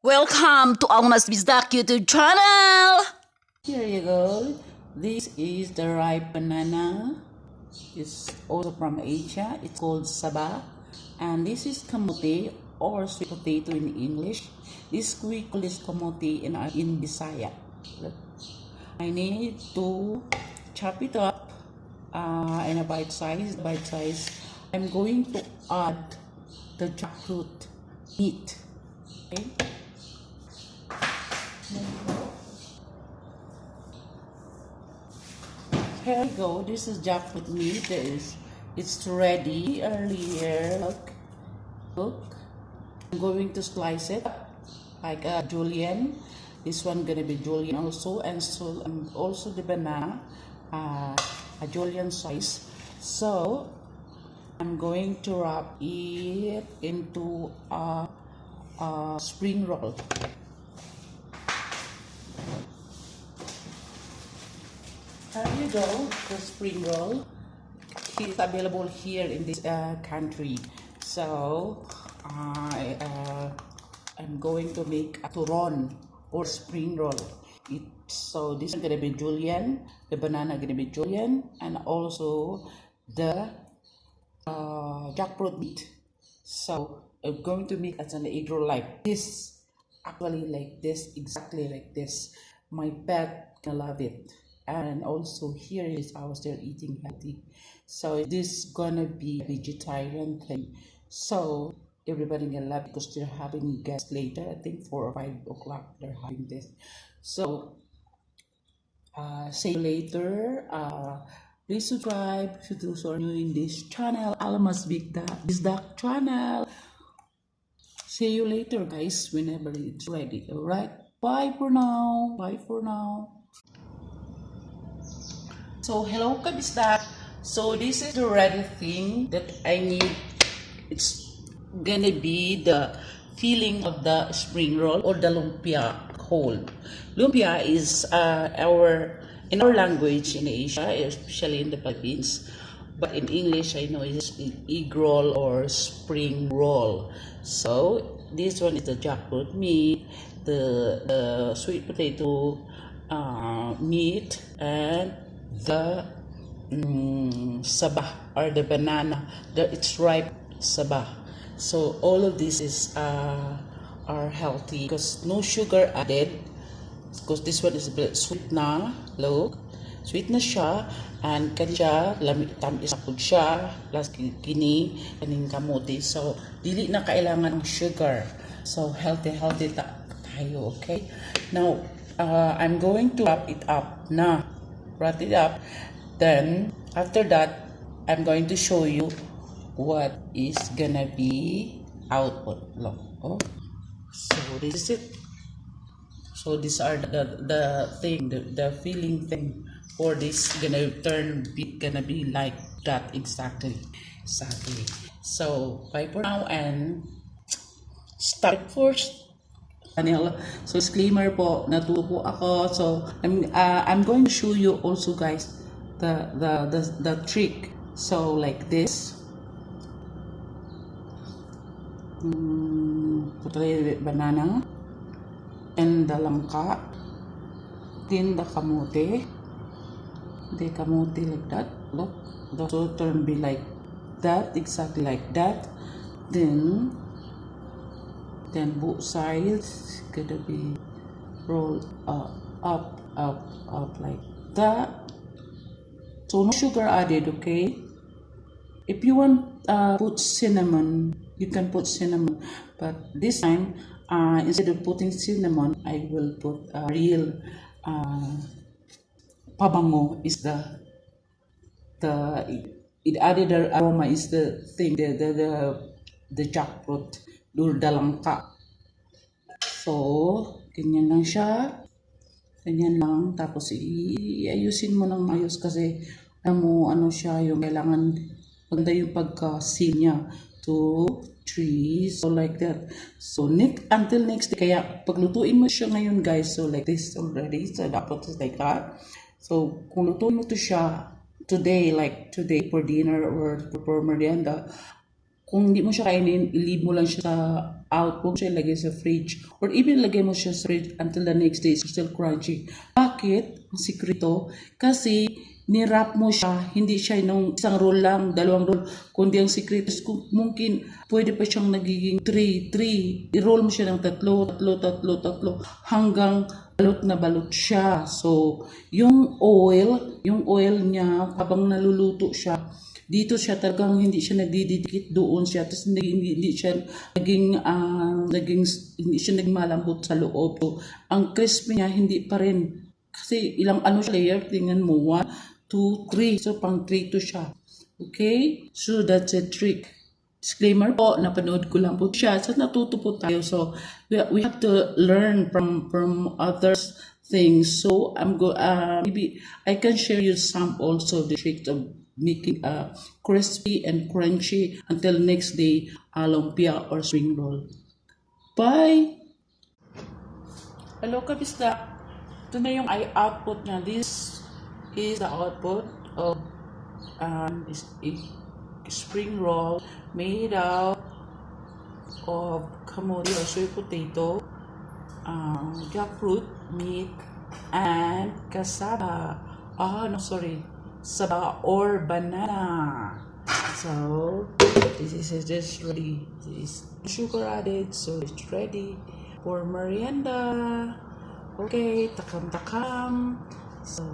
Welcome to Almas Bizdak YouTube channel! Here you go. This is the ripe banana. It's also from Asia. It's called saba. And this is kamote or sweet potato in English. This we call this kamote in Bisaya. I need to chop it up in a bite size. I'm going to add the jackfruit meat. Okay. Here we go. This is jackfruit meat. It's ready earlier. Look. I'm going to slice it like a julienne. This one gonna be julienne also, and so also the banana, a julienne size. So I'm going to wrap it into a spring roll. There you go, the Springroll. It's available here in this country. So I'm going to make a turon or Springroll. So this is gonna be julienne, the banana gonna be julienne, and also the jackfruit meat. So I'm going to make as an egg roll like this, actually like this, exactly like this. My pet gonna love it. And also here is how they're eating healthy. So this gonna be vegetarian thing. So everybody gonna love it because they're having guests later. I think 4 or 5 o'clock they're having this. So see you later. Please subscribe if you are new in this channel, Almas Bizdak channel. See you later, guys, whenever it's ready. Alright, bye for now. Bye for now. So hello kabisdak. So this is the ready thing that I need. It's gonna be the filling of the spring roll or the lumpia cold. Lumpia is in our language in Asia, especially in the Philippines. But in English, I know it's egg roll or spring roll. So this one is the jackfruit meat, the sweet potato meat, and the saba or the banana, it's ripe saba. So all of this is are healthy because no sugar added, because this one is sweet na, look, sweet na siya, and kanya tamis na po siya, plus kini kaning kamote. So dili na kailangan ng sugar. So healthy tayo, okay? Now I'm going to wrap it up na. Wrap it up. Then after that, I'm going to show you what is gonna be output. Look, oh, so this is it. So these are the thing, the filling thing for this gonna gonna be like that exactly. So bye for now and start first. So disclaimer po, natuto po ako. So I'm going to show you also, guys, the trick. So like this. Banana and the langka, then the kamote. The kamote like that. Look, the turn be like that, exactly like that. Then both sides gonna be rolled up like that. So no sugar added, okay? If you want put cinnamon, you can put cinnamon, but this time instead of putting cinnamon, I will put real pabango is it added aroma is the thing, the jackfruit, durdalangka. So ganyan lang siya, ganyan lang, tapos iayusin mo ng maayos kasi ano siya, yung kailangan maganda yung pagka-seal niya. 2, 3, so like that. So until next day, kaya paglutuin mo siya ngayon, guys, so like this already, so dapat like that. So kung lutuin mo to siya today, like today for dinner or for merienda, kung hindi mo siya kainin, i-leave mo lang siya sa out, huwag siya ilagay sa fridge. Or even ilagay mo siya sa fridge until the next day, it's still crunchy. Bakit? Ang sikreto, kasi nirap mo siya, hindi siya nung isang roll lang, dalawang roll, kundi ang sikreto, kung mungkin, pwede pa siyang nagiging 3, i-roll mo siya ng tatlo, hanggang balot na balot siya. So, yung oil niya, habang naluluto siya, dito siya talagang hindi siya nagdidikit doon siya, tapos hindi siya naging malambot sa loob. So, ang crispy niya hindi pa rin kasi ilang siya layer, tingnan mo 1, 2, 3, so pang 3 to siya. Okay, so that's a trick. Disclaimer po, napanood ko lang po siya, so natuto po tayo. So we have to learn from others things. So maybe I can share you some also the tricks of making crispy and crunchy until next day lumpia or spring roll. Bye! Hello kabisda! Ito na yung output niya. This is the output of spring roll made out of kamote or sweet potato, jackfruit, meat, and cassava. Saba or banana. So this is just ready. This is sugar added, so it's ready for merienda. Okay, takam. So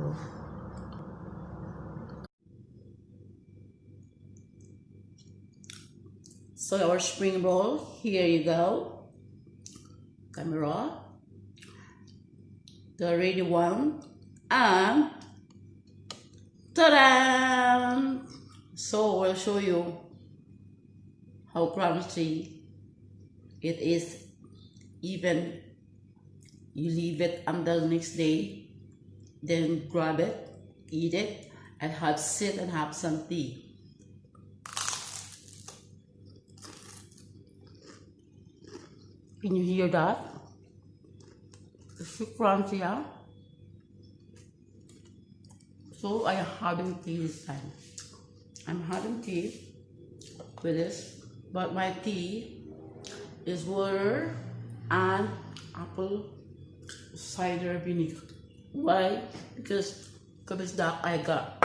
our spring roll, here you go. Camera. The ready one. And ta-da! So we'll show you how crunchy it is. Even you leave it until the next day, then grab it, eat it, and sit and have some tea. Can you hear that? It's so crunchy, huh? So I am having tea this time. I'm having tea with this, but my tea is water and apple cider vinegar. Why? Because I got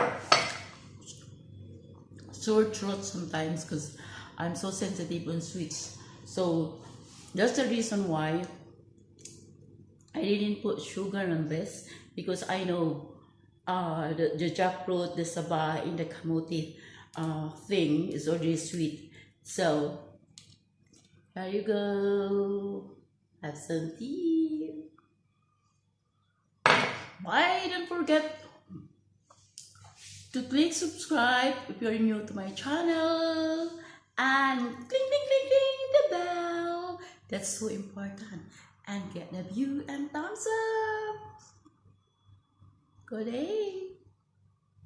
sore throat sometimes because I'm so sensitive on sweets. So that's the reason why I didn't put sugar on this, because I know the jackfruit, the saba, in the kamote thing is already sweet. So there you go. Have some tea. Bye. Don't forget to click subscribe if you're new to my channel, and cling the bell. That's so important. And get the view and thumbs up. Good day.